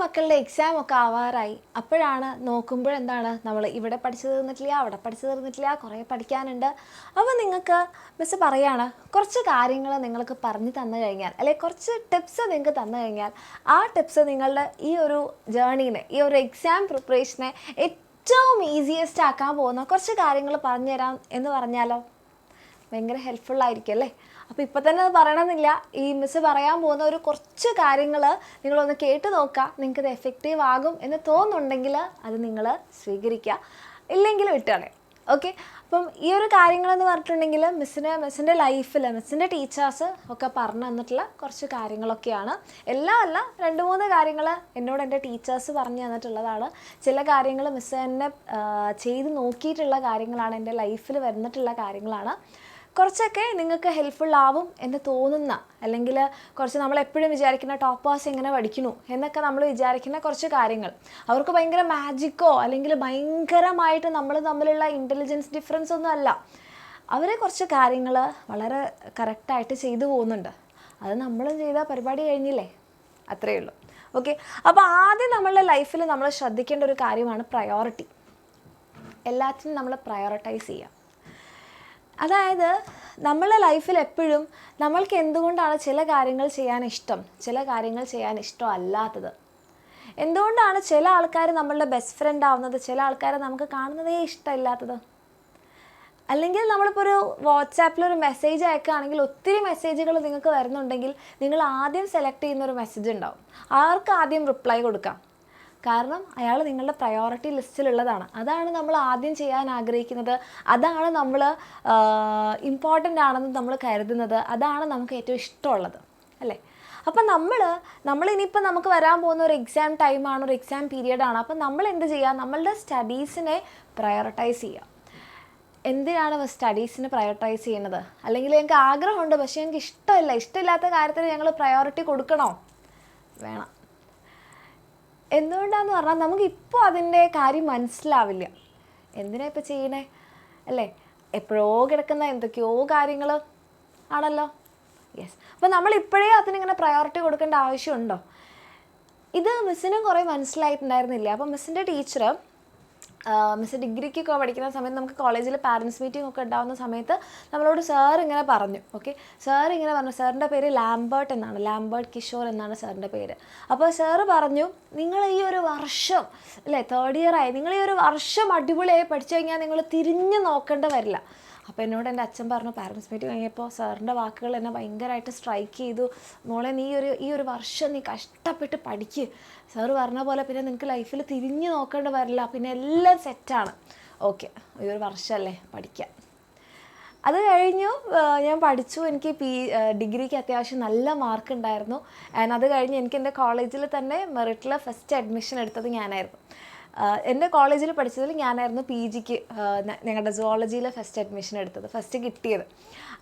മക്കളുടെ എക്സാം ഒക്കെ ആവാറായി. അപ്പോഴാണ് നോക്കുമ്പോഴെന്താണ് നമ്മൾ ഇവിടെ പഠിച്ചു തീർന്നിട്ടില്ല, അവിടെ പഠിച്ചു തീർന്നിട്ടില്ല, കുറേ പഠിക്കാനുണ്ട്. അപ്പോൾ നിങ്ങൾക്ക് മിസ് പറയാണ് കുറച്ച് കാര്യങ്ങൾ നിങ്ങൾക്ക് പറഞ്ഞു തന്നു കഴിഞ്ഞാൽ, അല്ലെങ്കിൽ കുറച്ച് ടിപ്സ് നിങ്ങൾക്ക് തന്നു കഴിഞ്ഞാൽ ആ ടിപ്സ് നിങ്ങളുടെ ഈ ഒരു ജേർണീനെ, ഈ ഒരു എക്സാം പ്രിപ്പറേഷനെ ഏറ്റവും ഈസിയസ്റ്റ് ആക്കാൻ പോകുന്ന കുറച്ച് കാര്യങ്ങൾ പറഞ്ഞു തരാം എന്ന് പറഞ്ഞാലോ ഭയങ്കര ഹെൽപ്ഫുള്ളായിരിക്കും അല്ലേ? അപ്പോൾ ഇപ്പോൾ തന്നെ അത് പറയണമെന്നില്ല. ഈ മിസ് പറയാൻ പോകുന്ന ഒരു കുറച്ച് കാര്യങ്ങൾ നിങ്ങളൊന്ന് കേട്ട് നോക്കുക. നിങ്ങൾക്കത് എഫക്റ്റീവ് ആകും എന്ന് തോന്നുന്നുണ്ടെങ്കിൽ അത് നിങ്ങൾ സ്വീകരിക്കുക, ഇല്ലെങ്കിൽ വിട്ടുകളയും. ഓക്കെ, അപ്പം ഈ ഒരു കാര്യങ്ങളെന്ന് പറഞ്ഞിട്ടുണ്ടെങ്കിൽ മിസ്സിൻ്റെ ലൈഫിൽ മിസ്സിൻ്റെ ടീച്ചേഴ്സ് ഒക്കെ പറഞ്ഞു തന്നിട്ടുള്ള കുറച്ച് കാര്യങ്ങളൊക്കെയാണ്. എല്ലാം അല്ല, 2-3 കാര്യങ്ങൾ എന്നോട് എൻ്റെ ടീച്ചേഴ്സ് പറഞ്ഞു തന്നിട്ടുള്ളതാണ്. ചില കാര്യങ്ങൾ മിസ്സ് തന്നെ ചെയ്ത് നോക്കിയിട്ടുള്ള കാര്യങ്ങളാണ്, എൻ്റെ ലൈഫിൽ വരുന്നിട്ടുള്ള കാര്യങ്ങളാണ്. കുറച്ചൊക്കെ നിങ്ങൾക്ക് ഹെൽപ്ഫുൾ ആവും എന്ന് തോന്നുന്ന, അല്ലെങ്കിൽ കുറച്ച് നമ്മളെപ്പോഴും വിചാരിക്കുന്ന ടോപ്പേഴ്സ് എങ്ങനെ പഠിക്കുന്നു എന്നൊക്കെ നമ്മൾ വിചാരിക്കുന്ന കുറച്ച് കാര്യങ്ങൾ, അവർക്ക് ഭയങ്കര മാജിക്കോ അല്ലെങ്കിൽ ഭയങ്കരമായിട്ട് നമ്മൾ തമ്മിലുള്ള ഇൻ്റലിജൻസ് ഡിഫറൻസ് ഒന്നും അല്ല. അവരെ കുറച്ച് കാര്യങ്ങൾ വളരെ കറക്റ്റായിട്ട് ചെയ്തു പോകുന്നുണ്ട്. അത് നമ്മളും ചെയ്ത പരിപാടി കഴിഞ്ഞില്ലേ, അത്രയേ ഉള്ളൂ. ഓക്കെ, അപ്പോൾ ആദ്യം നമ്മളുടെ ലൈഫിൽ നമ്മൾ ശ്രദ്ധിക്കേണ്ട ഒരു കാര്യമാണ് പ്രയോറിറ്റി. എല്ലാത്തിനും നമ്മൾ പ്രയോറിറ്റൈസ് ചെയ്യാം. അതായത് നമ്മളുടെ ലൈഫിൽ എപ്പോഴും നമ്മൾക്ക് എന്തുകൊണ്ടാണ് ചില കാര്യങ്ങൾ ചെയ്യാൻ ഇഷ്ടം, ചില കാര്യങ്ങൾ ചെയ്യാൻ ഇഷ്ടമല്ലാത്തത്, എന്തുകൊണ്ടാണ് ചില ആൾക്കാർ നമ്മളുടെ ബെസ്റ്റ് ഫ്രണ്ട് ആവുന്നത്, ചില ആൾക്കാരെ നമുക്ക് കാണുന്നതേ ഇഷ്ടമില്ലാത്തത്. അല്ലെങ്കിൽ നമ്മളിപ്പോൾ ഒരു വാട്സാപ്പിലൊരു മെസ്സേജ് അയക്കുകയാണെങ്കിൽ ഒത്തിരി മെസ്സേജുകൾ നിങ്ങൾക്ക് വരുന്നുണ്ടെങ്കിൽ നിങ്ങൾ ആദ്യം സെലക്ട് ചെയ്യുന്നൊരു മെസ്സേജ് ഉണ്ടാവും. ആർക്ക് ആദ്യം റിപ്ലൈ കൊടുക്കാം? കാരണം അയാൾ നിങ്ങളുടെ പ്രയോറിറ്റി ലിസ്റ്റിലുള്ളതാണ്. അതാണ് നമ്മൾ ആദ്യം ചെയ്യാൻ ആഗ്രഹിക്കുന്നത്, അതാണ് നമ്മൾ ഇമ്പോർട്ടൻ്റ് ആണെന്ന് നമ്മൾ കരുതുന്നത്, അതാണ് നമുക്ക് ഏറ്റവും ഇഷ്ടമുള്ളത് അല്ലേ? അപ്പം നമ്മളിനിയിപ്പോൾ നമുക്ക് വരാൻ പോകുന്ന ഒരു എക്സാം ടൈമാണ്, ഒരു എക്സാം പീരിയഡാണ്. അപ്പം നമ്മൾ എന്ത് ചെയ്യുക? നമ്മളുടെ സ്റ്റഡീസിനെ പ്രയോറിറ്റൈസ് ചെയ്യുക. എന്തിനാണ് സ്റ്റഡീസിന് പ്രയോറിറ്റൈസ് ചെയ്യുന്നത്? അല്ലെങ്കിൽ ഞങ്ങൾക്ക് ആഗ്രഹമുണ്ട് പക്ഷേ ഞങ്ങൾക്ക് ഇഷ്ടമില്ലാത്ത കാര്യത്തിന് ഞങ്ങൾ പ്രയോറിറ്റി കൊടുക്കണോ? വേണം. എന്തുകൊണ്ടാണെന്ന് പറഞ്ഞാൽ നമുക്കിപ്പോൾ അതിൻ്റെ കാര്യം മനസ്സിലാവില്ല. എന്തിനാ ഇപ്പോൾ ചെയ്യണേ അല്ലേ? എപ്പോഴോ കിടക്കുന്ന എന്തൊക്കെയോ കാര്യങ്ങൾ ആണല്ലോ. യെസ്, അപ്പോൾ നമ്മളിപ്പോഴേ അതിനിങ്ങനെ പ്രയോറിറ്റി കൊടുക്കേണ്ട ആവശ്യമുണ്ടോ? ഇത് മിസ്സിനും കുറേ മനസ്സിലായിട്ടുണ്ടായിരുന്നില്ല. അപ്പോൾ മിസ്സിൻ്റെ ടീച്ചർ, മിസ് ഡിഗ്രിക്കൊക്കെ പഠിക്കുന്ന സമയത്ത് നമുക്ക് കോളേജിൽ പാരൻസ് മീറ്റിംഗ് ഒക്കെ ഉണ്ടാകുന്ന സമയത്ത് നമ്മളോട് സാർ ഇങ്ങനെ പറഞ്ഞു. ഓക്കെ, സാർ ഇങ്ങനെ പറഞ്ഞു, സാറിൻ്റെ പേര് ലാംബർട്ട് എന്നാണ്, ലാംബർട്ട് കിഷോർ എന്നാണ് സാറിൻ്റെ പേര്. അപ്പോൾ സാറ് പറഞ്ഞു, നിങ്ങൾ ഈ ഒരു വർഷം അല്ലേ, 3rd ഇയർ ആയി, നിങ്ങൾ ഈ ഒരു വർഷം അടിപൊളിയായി പഠിച്ചു കഴിഞ്ഞാൽ നിങ്ങൾ തിരിഞ്ഞു നോക്കേണ്ട വരില്ല. അപ്പോൾ എന്നോട് എൻ്റെ അച്ഛൻ പറഞ്ഞു, പാരൻസ് മീറ്റിംഗ് കഴിഞ്ഞപ്പോൾ സാറിൻ്റെ വാക്കുകൾ എന്നെ ഭയങ്കരമായിട്ട് സ്ട്രൈക്ക് ചെയ്തു. മോളെ നീ ഈ ഒരു വർഷം നീ കഷ്ടപ്പെട്ട് പഠിക്ക്, സാറ് പറഞ്ഞ പോലെ പിന്നെ നിനക്ക് ലൈഫിൽ തിരിഞ്ഞു നോക്കേണ്ട വരില്ല, പിന്നെ എല്ലാം സെറ്റാണ്. ഓക്കെ, ഈ ഒരു വർഷമല്ലേ പഠിക്കാം. അത് കഴിഞ്ഞു, ഞാൻ പഠിച്ചു. എനിക്ക് ഡിഗ്രിക്ക് അത്യാവശ്യം നല്ല മാർക്ക് ഉണ്ടായിരുന്നു. ആൻഡ് അത് കഴിഞ്ഞ് എനിക്ക് എൻ്റെ കോളേജിൽ തന്നെ മെറിറ്റിൽ ഫസ്റ്റ് അഡ്മിഷൻ എടുത്തത് ഞാനായിരുന്നു. എൻ്റെ കോളേജിൽ പഠിച്ചതിൽ ഞാനായിരുന്നു PGക്ക് ഞങ്ങളുടെ സുവോളജിയിൽ ഫസ്റ്റ് അഡ്മിഷൻ എടുത്തത്, ഫസ്റ്റ് കിട്ടിയത്.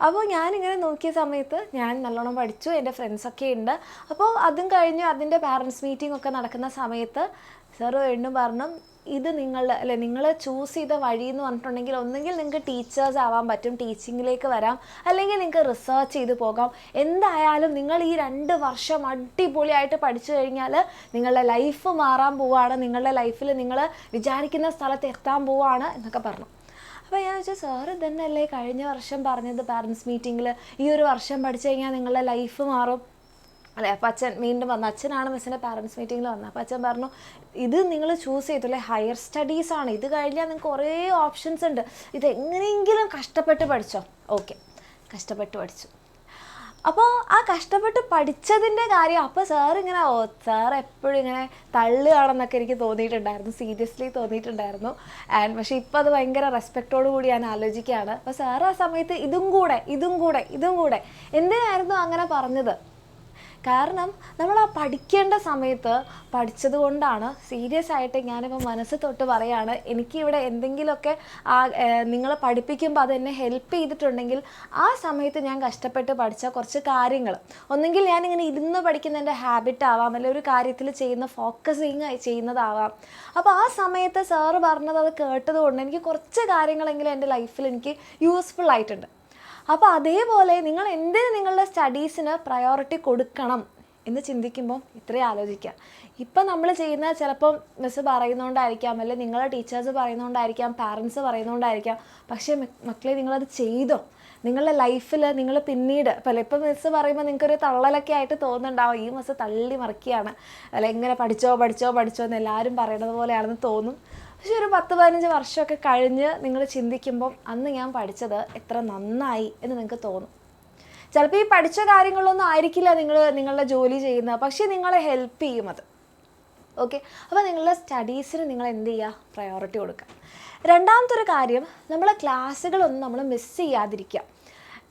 അപ്പോൾ ഞാനിങ്ങനെ നോക്കിയ സമയത്ത് ഞാൻ നല്ലോണം പഠിച്ചു, എൻ്റെ ഫ്രണ്ട്സൊക്കെ ഉണ്ട്. അപ്പോൾ അതും കഴിഞ്ഞ് അതിൻ്റെ പാരൻസ് മീറ്റിംഗ് ഒക്കെ നടക്കുന്ന സമയത്ത് സാർ വീണ്ടും പറഞ്ഞു, ഇത് നിങ്ങൾ ചൂസ് ചെയ്ത വഴി എന്ന് പറഞ്ഞിട്ടുണ്ടെങ്കിൽ ഒന്നെങ്കിൽ നിങ്ങൾക്ക് ടീച്ചേഴ്സ് ആവാൻ പറ്റും, ടീച്ചിങ്ങിലേക്ക് വരാം, അല്ലെങ്കിൽ നിങ്ങൾക്ക് റിസർച്ച് ചെയ്ത് പോകാം. എന്തായാലും നിങ്ങൾ ഈ 2 വർഷം അടിപൊളിയായിട്ട് പഠിച്ചു കഴിഞ്ഞാൽ നിങ്ങളുടെ ലൈഫ് മാറാൻ പോവുകയാണ്, നിങ്ങളുടെ ലൈഫിൽ നിങ്ങൾ വിചാരിക്കുന്ന സ്ഥലത്ത് എത്താൻ പോവുകയാണ് എന്നൊക്കെ പറഞ്ഞു. അപ്പോൾ ഞാൻ വെച്ചാൽ സാർ ഇതന്നെയല്ലേ കഴിഞ്ഞ വർഷം പറഞ്ഞത് പാരൻസ് മീറ്റിങ്ങിൽ, ഈ ഒരു വർഷം പഠിച്ചു കഴിഞ്ഞാൽ നിങ്ങളുടെ ലൈഫ് മാറും അല്ലേ? അപ്പോൾ അച്ഛൻ വീണ്ടും വന്നു, അച്ഛനാണ് മിസ്സിൻ്റെ പാരൻസ് മീറ്റിങ്ങിൽ വന്നത്. അപ്പോൾ അച്ഛൻ പറഞ്ഞു, ഇത് നിങ്ങൾ ചൂസ് ചെയ്തില്ലേ ഹയർ സ്റ്റഡീസാണ്, ഇത് കഴിഞ്ഞാൽ നിങ്ങൾക്ക് കുറേ ഓപ്ഷൻസ് ഉണ്ട്, ഇത് എങ്ങനെയെങ്കിലും കഷ്ടപ്പെട്ട് പഠിച്ചോ. ഓക്കെ, കഷ്ടപ്പെട്ട് പഠിച്ചു. അപ്പോൾ ആ കഷ്ടപ്പെട്ട് പഠിച്ചതിൻ്റെ കാര്യം അപ്പോൾ സാറിങ്ങനെ സാർ എപ്പോഴും ഇങ്ങനെ തള്ളുകയാണെന്നൊക്കെ എനിക്ക് തോന്നിയിട്ടുണ്ടായിരുന്നു, സീരിയസ്ലി തോന്നിയിട്ടുണ്ടായിരുന്നു. ആൻഡ് പക്ഷേ ഇപ്പോൾ അത് ഭയങ്കര റെസ്പെക്റ്റോടു കൂടി ഞാൻ ആലോചിക്കുകയാണ്. അപ്പോൾ സാർ ആ സമയത്ത് ഇതും കൂടെ എന്തിനായിരുന്നു അങ്ങനെ പറഞ്ഞത്? കാരണം നമ്മൾ ആ പഠിക്കേണ്ട സമയത്ത് പഠിച്ചത് കൊണ്ടാണ്. സീരിയസ് ആയിട്ട് ഞാനിപ്പോൾ മനസ്സ് തൊട്ട് പറയുകയാണ്, എനിക്കിവിടെ എന്തെങ്കിലുമൊക്കെ നിങ്ങൾ പഠിപ്പിക്കുമ്പോൾ അതെന്നെ ഹെൽപ്പ് ചെയ്തിട്ടുണ്ടെങ്കിൽ ആ സമയത്ത് ഞാൻ കഷ്ടപ്പെട്ട് പഠിച്ച കുറച്ച് കാര്യങ്ങൾ, ഒന്നെങ്കിൽ ഞാനിങ്ങനെ ഇരുന്ന് പഠിക്കുന്നതിൻ്റെ ഹാബിറ്റ് ആവാം, അല്ലെങ്കിൽ ഒരു കാര്യത്തിൽ ഫോക്കസിങ് ചെയ്യുന്നതാവാം. അപ്പോൾ ആ സമയത്ത് സാറ് പറഞ്ഞത് അത് കേട്ടതുകൊണ്ട് എനിക്ക് കുറച്ച് കാര്യങ്ങളെങ്കിലും എൻ്റെ ലൈഫിൽ എനിക്ക് യൂസ്ഫുൾ ആയിട്ടുണ്ട്. അപ്പോൾ അതേപോലെ നിങ്ങൾ എന്തിന് നിങ്ങളുടെ സ്റ്റഡീസിന് പ്രയോറിറ്റി കൊടുക്കണം എന്ന് ചിന്തിക്കുമ്പോൾ ഇത്രയും ആലോചിക്കുക. ഇപ്പം നമ്മൾ ചെയ്യുന്ന ചിലപ്പം മിസ്സ് പറയുന്നതുകൊണ്ടായിരിക്കാം, അല്ലെങ്കിൽ നിങ്ങളെ ടീച്ചേഴ്സ് പറയുന്നതുകൊണ്ടായിരിക്കാം, പാരൻസ് പറയുന്നതുകൊണ്ടായിരിക്കാം. പക്ഷേ മക്കളെ നിങ്ങളത് ചെയ്തോ? നിങ്ങളുടെ ലൈഫിൽ നിങ്ങൾ പിന്നീട് ഇപ്പം മിസ്സ് പറയുമ്പോൾ നിങ്ങൾക്കൊരു തള്ളലൊക്കെ ആയിട്ട് തോന്നുന്നുണ്ടാവും, ഈ മിസ്സ് തള്ളി മറിക്കുകയാണ്, അല്ല ഇങ്ങനെ പഠിച്ചോ പഠിച്ചോ പഠിച്ചോ എന്ന് എല്ലാവരും പറയണത് പോലെയാണെന്ന് തോന്നും. പക്ഷെ ഒരു 10-15 വർഷമൊക്കെ കഴിഞ്ഞ് നിങ്ങൾ ചിന്തിക്കുമ്പം അന്ന് ഞാൻ പഠിച്ചത് എത്ര നന്നായി എന്ന് നിങ്ങൾക്ക് തോന്നും. ചിലപ്പോൾ ഈ പഠിച്ച കാര്യങ്ങളൊന്നും ആയിരിക്കില്ല നിങ്ങളുടെ ജോലി ചെയ്യുന്നത്, പക്ഷേ നിങ്ങളെ ഹെൽപ്പ് ചെയ്യും അത്. ഓക്കെ, അപ്പോൾ നിങ്ങളുടെ സ്റ്റഡീസിന് നിങ്ങൾ എന്ത് ചെയ്യുക? പ്രയോറിറ്റി കൊടുക്കുക. രണ്ടാമത്തെ ഒരു കാര്യം, നമ്മളെ ക്ലാസ്സുകളൊന്നും നമ്മൾ മിസ് ചെയ്യാതിരിക്കുക.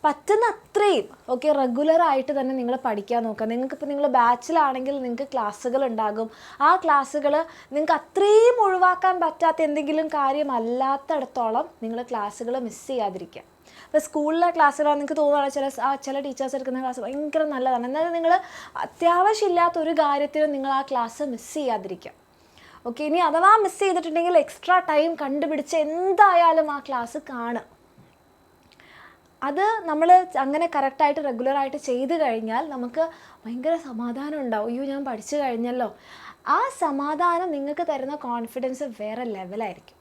പറ്റുന്ന അത്രയും ഓക്കെ റെഗുലറായിട്ട് തന്നെ നിങ്ങൾ പഠിക്കാൻ നോക്കുക. നിങ്ങൾക്കിപ്പോൾ നിങ്ങൾ ബാച്ചിലാണെങ്കിൽ നിങ്ങൾക്ക് ക്ലാസ്സുകൾ ഉണ്ടാകും. ആ ക്ലാസ്സുകൾ നിങ്ങൾക്ക് അത്രയും ഒഴിവാക്കാൻ പറ്റാത്ത എന്തെങ്കിലും കാര്യമല്ലാത്തടത്തോളം നിങ്ങൾ ക്ലാസ്സുകൾ മിസ് ചെയ്യാതിരിക്കുക. ഇപ്പോൾ സ്കൂളിലെ ക്ലാസ്സുകളാണ് നിങ്ങൾക്ക് തോന്നുകയാണ് ചില ടീച്ചേഴ്സ് എടുക്കുന്ന ക്ലാസ് ഭയങ്കര നല്ലതാണ്, എന്നാലും നിങ്ങൾ അത്യാവശ്യമില്ലാത്ത ഒരു കാര്യത്തിലും നിങ്ങൾ ആ ക്ലാസ് മിസ് ചെയ്യാതിരിക്കുക. ഓക്കെ, ഇനി അഥവാ മിസ് ചെയ്തിട്ടുണ്ടെങ്കിൽ എക്സ്ട്രാ ടൈം കണ്ടുപിടിച്ച് എന്തായാലും ആ ക്ലാസ് കാണുക. അത് നമ്മൾ അങ്ങനെ കറക്റ്റായിട്ട് റെഗുലറായിട്ട് ചെയ്ത് കഴിഞ്ഞാൽ നമുക്ക് ഭയങ്കര സമാധാനം ഉണ്ടാവും. അയ്യോ ഞാൻ പഠിച്ചു കഴിഞ്ഞല്ലോ. ആ സമാധാനം നിങ്ങൾക്ക് തരുന്ന കോൺഫിഡൻസ് വേറെ ലെവലായിരിക്കും.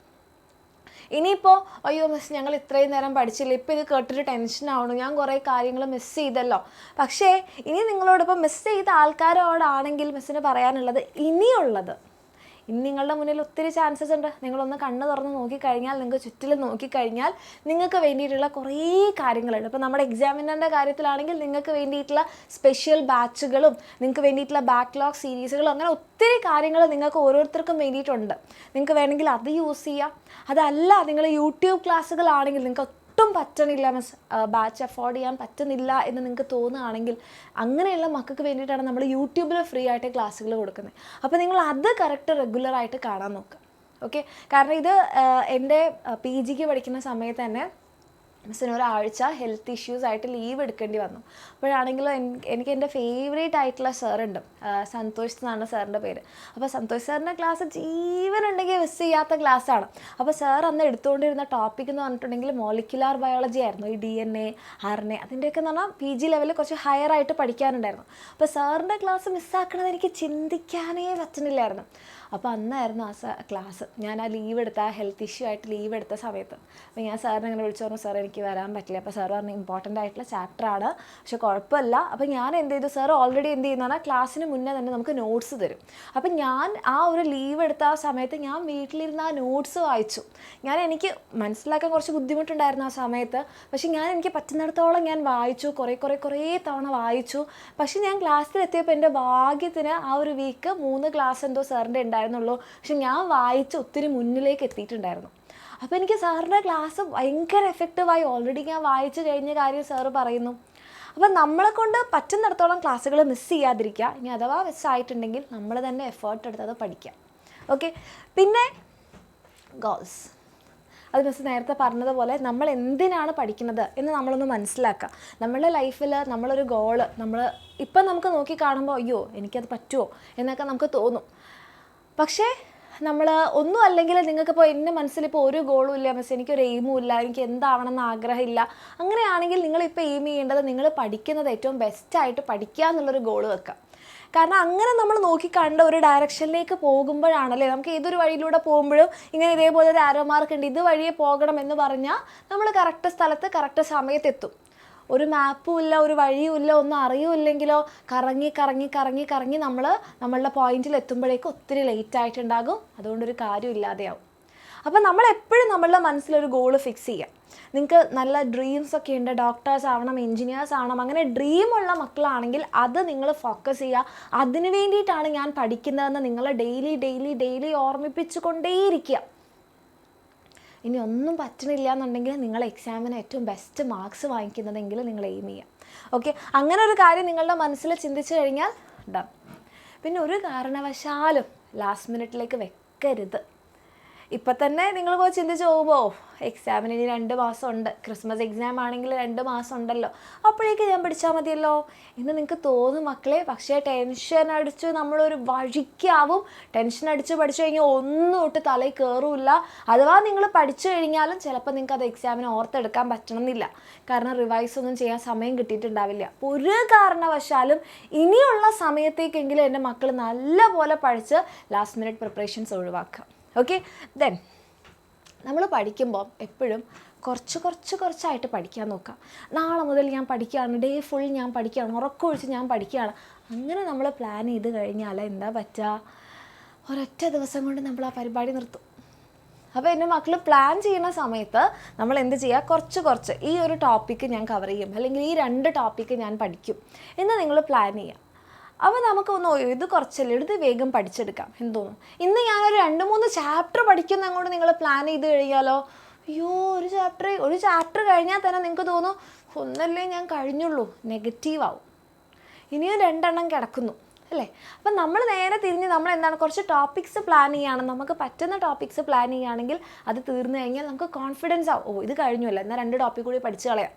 ഇനിയിപ്പോൾ അയ്യോ മിസ് ഞങ്ങൾ ഇത്രയും നേരം പഠിച്ചില്ല, ഇപ്പോൾ ഇത് കേട്ടിട്ട് ടെൻഷനാവണു, ഞാൻ കുറേ കാര്യങ്ങൾ മിസ് ചെയ്തല്ലോ. പക്ഷേ ഇനി നിങ്ങളോടൊപ്പം മിസ് ചെയ്ത ആൾക്കാരോടാണെങ്കിൽ മിസ്സിന് പറയാനുള്ളത്, ഇനി നിങ്ങളുടെ മുന്നിൽ ഒത്തിരി ചാൻസസ് ഉണ്ട്. നിങ്ങളൊന്ന് കണ്ണ് തുറന്ന് നോക്കിക്കഴിഞ്ഞാൽ, നിങ്ങൾക്ക് ചുറ്റിലും നോക്കിക്കഴിഞ്ഞാൽ നിങ്ങൾക്ക് വേണ്ടിയിട്ടുള്ള കുറേ കാര്യങ്ങളുണ്ട്. ഇപ്പോൾ നമ്മുടെ എക്സാമിനറിൻ്റെ കാര്യത്തിലാണെങ്കിൽ നിങ്ങൾക്ക് വേണ്ടിയിട്ടുള്ള സ്പെഷ്യൽ ബാച്ചുകളും നിങ്ങൾക്ക് വേണ്ടിയിട്ടുള്ള ബാക്ക്ലോഗ് സീരീസുകളും അങ്ങനെ ഒത്തിരി കാര്യങ്ങൾ നിങ്ങൾക്ക് ഓരോരുത്തർക്കും വേണ്ടിയിട്ടുണ്ട്. നിങ്ങൾക്ക് വേണമെങ്കിൽ അത് യൂസ് ചെയ്യാം. അതല്ല നിങ്ങൾ യൂട്യൂബ് ക്ലാസ്സുകളാണെങ്കിൽ നിങ്ങൾക്ക് ഒട്ടും പറ്റണില്ല മിസ്, ബാച്ച് അഫോർഡ് ചെയ്യാൻ പറ്റുന്നില്ല എന്ന് നിങ്ങൾക്ക് തോന്നുകയാണെങ്കിൽ അങ്ങനെയുള്ള മക്കൾക്ക് വേണ്ടിയിട്ടാണ് നമ്മൾ യൂട്യൂബിൽ ഫ്രീ ആയിട്ട് ക്ലാസ്സുകൾ കൊടുക്കുന്നത്. അപ്പോൾ നിങ്ങൾ അത് കറക്റ്റ് റെഗുലറായിട്ട് കാണാൻ നോക്കുക. ഓക്കെ, കാരണം ഇത് എൻ്റെ PGക്ക് പഠിക്കുന്ന സമയത്ത് തന്നെ മിസ്സിന് ഒരാഴ്ച ഹെൽത്ത് ഇഷ്യൂസ് ആയിട്ട് ലീവ് എടുക്കേണ്ടി വന്നു. അപ്പോഴാണെങ്കിലും എനിക്ക് എൻ്റെ ഫേവറേറ്റ് ആയിട്ടുള്ള സാറുണ്ട്, സന്തോഷ് എന്നാണ് സാറിൻ്റെ പേര്. അപ്പോൾ സന്തോഷ് സാറിൻ്റെ ക്ലാസ് ജീവനുണ്ടെങ്കിൽ മിസ് ചെയ്യാത്ത ക്ലാസ്സാണ്. അപ്പോൾ സാർ അന്ന് എടുത്തുകൊണ്ടിരുന്ന ടോപ്പിക് എന്ന് പറഞ്ഞിട്ടുണ്ടെങ്കിൽ മോളിക്കുലാർ ബയോളജി ആയിരുന്നു. ഈ DNA, RNA അതിൻ്റെയൊക്കെ എന്ന് പറഞ്ഞാൽ PG ലെവലിൽ കുറച്ച് ഹയർ ആയിട്ട് പഠിക്കാനുണ്ടായിരുന്നു. അപ്പോൾ സാറിൻ്റെ ക്ലാസ് മിസ്സാക്കണത് എനിക്ക് ചിന്തിക്കാനേ പറ്റുന്നില്ലായിരുന്നു. അപ്പോൾ അന്നായിരുന്നു ആ ക്ലാസ്. ഞാൻ ആ ലീവ് എടുത്ത ഹെൽത്ത് ഇഷ്യൂ ആയിട്ട് ലീവ് എടുത്ത സമയത്ത് അപ്പോൾ ഞാൻ സാറിനെ ഇങ്ങനെ വിളിച്ചു പറഞ്ഞു, സാർ എനിക്ക് വരാൻ പറ്റില്ല. അപ്പോൾ സാർ പറഞ്ഞു ഇമ്പോർട്ടൻ്റ് ആയിട്ടുള്ള ചാപ്റ്ററാണ്, പക്ഷെ കുഴപ്പമില്ല. അപ്പോൾ ഞാൻ എന്ത് ചെയ്തു, സാർ ഓൾറെഡി എന്ത് ചെയ്യുന്നതാണ് ക്ലാസ്സിന് മുന്നേ തന്നെ നമുക്ക് നോട്ട്സ് തരും. അപ്പോൾ ഞാൻ ആ ഒരു ലീവ് എടുത്ത ആ സമയത്ത് ഞാൻ വീട്ടിലിരുന്ന് ആ നോട്ട്സ് വായിച്ചു. എനിക്ക് മനസ്സിലാക്കാൻ കുറച്ച് ബുദ്ധിമുട്ടുണ്ടായിരുന്നു ആ സമയത്ത്, പക്ഷേ എനിക്ക് പറ്റുന്നിടത്തോളം ഞാൻ വായിച്ചു, കുറേ തവണ വായിച്ചു. പക്ഷേ ഞാൻ ക്ലാസ്സിലെത്തിയപ്പോൾ എൻ്റെ ഭാഗ്യത്തിന് ആ ഒരു വീക്ക് 3 ക്ലാസ് എന്തോ സാറിൻ്റെ ഉണ്ടായിരുന്നുള്ളൂ. പക്ഷെ ഞാൻ വായിച്ച് ഒത്തിരി മുന്നിലേക്ക് എത്തിയിട്ടുണ്ടായിരുന്നു. അപ്പോൾ എനിക്ക് സാറിൻ്റെ ക്ലാസ് ഭയങ്കര എഫക്റ്റീവായി. ഓൾറെഡി ഞാൻ വായിച്ചു കഴിഞ്ഞ കാര്യം സാറ് പറയുന്നു. അപ്പോൾ നമ്മളെ കൊണ്ട് പറ്റുന്നിടത്തോളം ക്ലാസ്സുകൾ മിസ് ചെയ്യാതിരിക്കുക. ഇനി അഥവാ മിസ്സായിട്ടുണ്ടെങ്കിൽ നമ്മൾ തന്നെ എഫേർട്ട് എടുത്തത് പഠിക്കുക. ഓക്കെ, പിന്നെ ഗോൾസ്. അത് മിസ് നേരത്തെ പറഞ്ഞതുപോലെ നമ്മൾ എന്തിനാണ് പഠിക്കുന്നത് എന്ന് നമ്മളൊന്ന് മനസ്സിലാക്കുക. നമ്മളുടെ ലൈഫിൽ നമ്മളൊരു ഗോള് ഇപ്പം നമുക്ക് നോക്കി കാണുമ്പോൾ അയ്യോ എനിക്കത് പറ്റുമോ എന്നൊക്കെ നമുക്ക് തോന്നും. പക്ഷേ നമ്മൾ ഒന്നും അല്ലെങ്കിൽ നിങ്ങൾക്കിപ്പോൾ എൻ്റെ മനസ്സിലിപ്പോൾ ഒരു ഗോളും ഇല്ല മിസ്, എനിക്കൊരു എയിമും ഇല്ല, എനിക്ക് എന്താവണമെന്ന് ആഗ്രഹമില്ല. അങ്ങനെയാണെങ്കിൽ നിങ്ങളിപ്പോൾ എയിം ചെയ്യേണ്ടത് നിങ്ങൾ പഠിക്കുന്നത് ഏറ്റവും ബെസ്റ്റായിട്ട് പഠിക്കുക എന്നുള്ളൊരു ഗോള് വെക്കുക. കാരണം അങ്ങനെ നമ്മൾ നോക്കിക്കണ്ട ഒരു ഡയറക്ഷനിലേക്ക് പോകുമ്പോഴാണല്ലേ നമുക്ക് ഏതൊരു വഴിയിലൂടെ പോകുമ്പോഴും ഇങ്ങനെ ഇതേപോലെ ഒരു ആരോ മാർക്ക് ഉണ്ട്, ഇത് വഴിയെ പോകണം എന്ന് പറഞ്ഞാൽ നമ്മൾ കറക്റ്റ് സ്ഥലത്ത് കറക്റ്റ് സമയത്തെത്തും. ഒരു മാപ്പും ഇല്ല, ഒരു വഴിയും ഇല്ല, ഒന്നും അറിയുമില്ലെങ്കിലോ കറങ്ങി നമ്മളുടെ പോയിന്റിൽ എത്തുമ്പോഴേക്കും ഒത്തിരി ലേറ്റ് ആയിട്ടുണ്ടാകും. അതുകൊണ്ടൊരു കാര്യം ഇല്ലാതെയാവും. അപ്പോൾ നമ്മളെപ്പോഴും നമ്മളുടെ മനസ്സിലൊരു ഗോള് ഫിക്സ് ചെയ്യുക. നിങ്ങൾക്ക് നല്ല ഡ്രീംസൊക്കെ ഉണ്ട്, ഡോക്ടേഴ്സ് ആവണം, എൻജിനീയേഴ്സ് ആവണം, അങ്ങനെ ഡ്രീമുള്ള മക്കളാണെങ്കിൽ അത് നിങ്ങൾ ഫോക്കസ് ചെയ്യുക. അതിന് വേണ്ടിയിട്ടാണ് ഞാൻ പഠിക്കുന്നതെന്ന് നിങ്ങൾ ഡെയിലി ഓർമ്മിപ്പിച്ചു കൊണ്ടേയിരിക്കുക. ഇനി ഒന്നും പറ്റണില്ല എന്നുണ്ടെങ്കിൽ നിങ്ങൾ എക്സാമിന് ഏറ്റവും ബെസ്റ്റ് മാർക്സ് വാങ്ങിക്കുന്നതെങ്കിൽ നിങ്ങൾ എയിം ചെയ്യുക. ഓക്കെ, അങ്ങനെ ഒരു കാര്യം നിങ്ങളുടെ മനസ്സിൽ ചിന്തിച്ചു കഴിഞ്ഞാൽ ഡൺ. പിന്നെ ഒരു കാരണവശാലും ലാസ്റ്റ് മിനിറ്റിലേക്ക് വെക്കരുത്. ഇപ്പം തന്നെ നിങ്ങൾ പോയി ചിന്തിച്ച് പോകുമ്പോൾ എക്സാമിന് ഇനി 2 മാസമുണ്ട്, ക്രിസ്മസ് എക്സാം ആണെങ്കിൽ 2 മാസം ഉണ്ടല്ലോ, അപ്പോഴേക്ക് ഞാൻ പഠിച്ചാൽ മതിയല്ലോ എന്ന് നിങ്ങൾക്ക് തോന്നും മക്കളെ. പക്ഷേ ടെൻഷൻ അടിച്ച് നമ്മളൊരു വഴിക്കാവും. ടെൻഷൻ അടിച്ച് പഠിച്ചു കഴിഞ്ഞാൽ ഒന്നും ഒട്ട് തലയിൽ കയറില്ല. അഥവാ നിങ്ങൾ പഠിച്ചു കഴിഞ്ഞാലും ചിലപ്പോൾ നിങ്ങൾക്ക് അത് എക്സാമിന് ഓർത്തെടുക്കാൻ പറ്റണമെന്നില്ല. കാരണം റിവൈസ് ഒന്നും ചെയ്യാൻ സമയം കിട്ടിയിട്ടുണ്ടാവില്ല. ഒരു കാരണവശാലും ഇനിയുള്ള സമയത്തേക്കെങ്കിലും എൻ്റെ മക്കൾ നല്ലപോലെ പഠിച്ച് ലാസ്റ്റ് മിനിറ്റ് പ്രിപ്പറേഷൻസ് ഒഴിവാക്കുക. ഓക്കെ, ദെൻ നമ്മൾ പഠിക്കുമ്പോൾ എപ്പോഴും കുറച്ചായിട്ട് പഠിക്കാൻ നോക്കാം. നാളെ മുതൽ ഞാൻ പഠിക്കുകയാണ്, ഡേ ഫുൾ ഞാൻ പഠിക്കുകയാണ്, ഉറക്കമൊഴിച്ച് ഞാൻ പഠിക്കുകയാണ്, അങ്ങനെ നമ്മൾ പ്ലാൻ ചെയ്ത് കഴിഞ്ഞാൽ എന്താ പറ്റുക? ഒരൊറ്റ ദിവസം കൊണ്ട് നമ്മൾ ആ പരിപാടി നിർത്തും. അപ്പോൾ എൻ്റെ മക്കൾ പ്ലാൻ ചെയ്യുന്ന സമയത്ത് നമ്മൾ എന്ത് ചെയ്യുക? കുറച്ച് ഈ ഒരു ടോപ്പിക്ക് ഞാൻ കവർ ചെയ്യും, അല്ലെങ്കിൽ ഈ 2 ടോപ്പിക്ക് ഞാൻ പഠിക്കും എന്ന് നിങ്ങൾ പ്ലാൻ ചെയ്യുക. അപ്പോൾ നമുക്കൊന്ന് ഇത് കുറച്ചല്ലേ, ഇത് വേഗം പഠിച്ചെടുക്കാം എന്ന് തോന്നും. ഇന്ന് ഞാനൊരു 2-3 ചാപ്റ്റർ പഠിക്കുന്ന അങ്ങോട്ട് നിങ്ങൾ പ്ലാൻ ചെയ്ത് കഴിഞ്ഞാലോ, അയ്യോ ഒരു ചാപ്റ്റർ കഴിഞ്ഞാൽ തന്നെ നിങ്ങൾക്ക് തോന്നും ഒന്നല്ലേ ഞാൻ കഴിഞ്ഞുള്ളൂ, നെഗറ്റീവാവും. ഇനിയും 2 കിടക്കുന്നു അല്ലേ? അപ്പം നമ്മൾ നേരെ തിരിഞ്ഞ് നമ്മൾ എന്താണ് കുറച്ച് ടോപ്പിക്സ് പ്ലാൻ ചെയ്യുകയാണ്, നമുക്ക് പറ്റുന്ന ടോപ്പിക്സ് പ്ലാൻ ചെയ്യുകയാണെങ്കിൽ അത് തീർന്നു കഴിഞ്ഞാൽ നമുക്ക് കോൺഫിഡൻസ് ആവും, ഇത് കഴിഞ്ഞല്ലോ, എന്നാൽ 2 ടോപ്പിക് കൂടി പഠിച്ച് കളയാം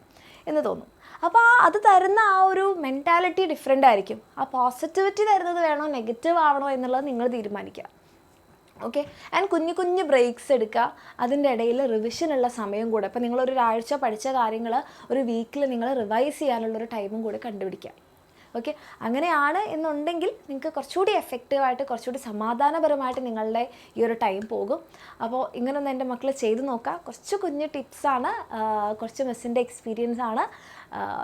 എന്ന് തോന്നും. അപ്പോൾ അത് തരുന്ന ആ ഒരു മെൻറ്റാലിറ്റി ഡിഫറെൻ്റ് ആയിരിക്കും. ആ പോസിറ്റിവിറ്റി തരുന്നത് വേണോ നെഗറ്റീവ് ആവണോ എന്നുള്ളത് നിങ്ങൾ തീരുമാനിക്കുക. ഓക്കെ, ആൻഡ് കുഞ്ഞു ബ്രേക്സ് എടുക്കുക. അതിൻ്റെ ഇടയിൽ റിവിഷനുള്ള സമയം കൂടെ, ഇപ്പോൾ നിങ്ങളൊരാഴ്ച പഠിച്ച കാര്യങ്ങൾ ഒരു വീക്കിൽ നിങ്ങൾ റിവൈസ് ചെയ്യാനുള്ളൊരു ടൈമും കൂടെ കണ്ടുപിടിക്കുക. ഓക്കെ, അങ്ങനെയാണ് എന്നുണ്ടെങ്കിൽ നിങ്ങൾക്ക് കുറച്ചുകൂടി എഫക്റ്റീവായിട്ട്, കുറച്ചുകൂടി സമാധാനപരമായിട്ട് നിങ്ങളുടെ ഈ ഒരു ടൈം പോകും. അപ്പോൾ ഇങ്ങനൊന്ന് എൻ്റെ മക്കൾ ചെയ്ത് നോക്കുക. കുറച്ച് കുഞ്ഞ് ടിപ്സാണ്, കുറച്ച് മിസ്സിൻ്റെ എക്സ്പീരിയൻസ് ആണ്.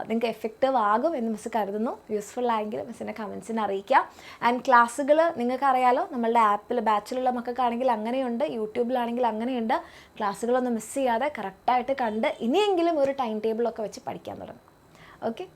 നിങ്ങൾക്ക് എഫക്റ്റീവ് ആകും എന്ന് മിസ് കരുതുന്നു. യൂസ്ഫുൾ ആയെങ്കിൽ മിസ്സിൻ്റെ കമൻസിന് അറിയിക്കുക. ആൻഡ് ക്ലാസ്സുകൾ നിങ്ങൾക്കറിയാലോ, നമ്മളുടെ ആപ്പിൽ ബാച്ചിലുള്ള മക്കൾക്കാണെങ്കിൽ അങ്ങനെയുണ്ട്, യൂട്യൂബിലാണെങ്കിൽ അങ്ങനെയുണ്ട്. ക്ലാസ്സുകളൊന്നും മിസ് ചെയ്യാതെ കറക്റ്റായിട്ട് കണ്ട് ഇനിയെങ്കിലും ഒരു ടൈം ടേബിളൊക്കെ വെച്ച് പഠിക്കാൻ തുടങ്ങും. ഓക്കെ.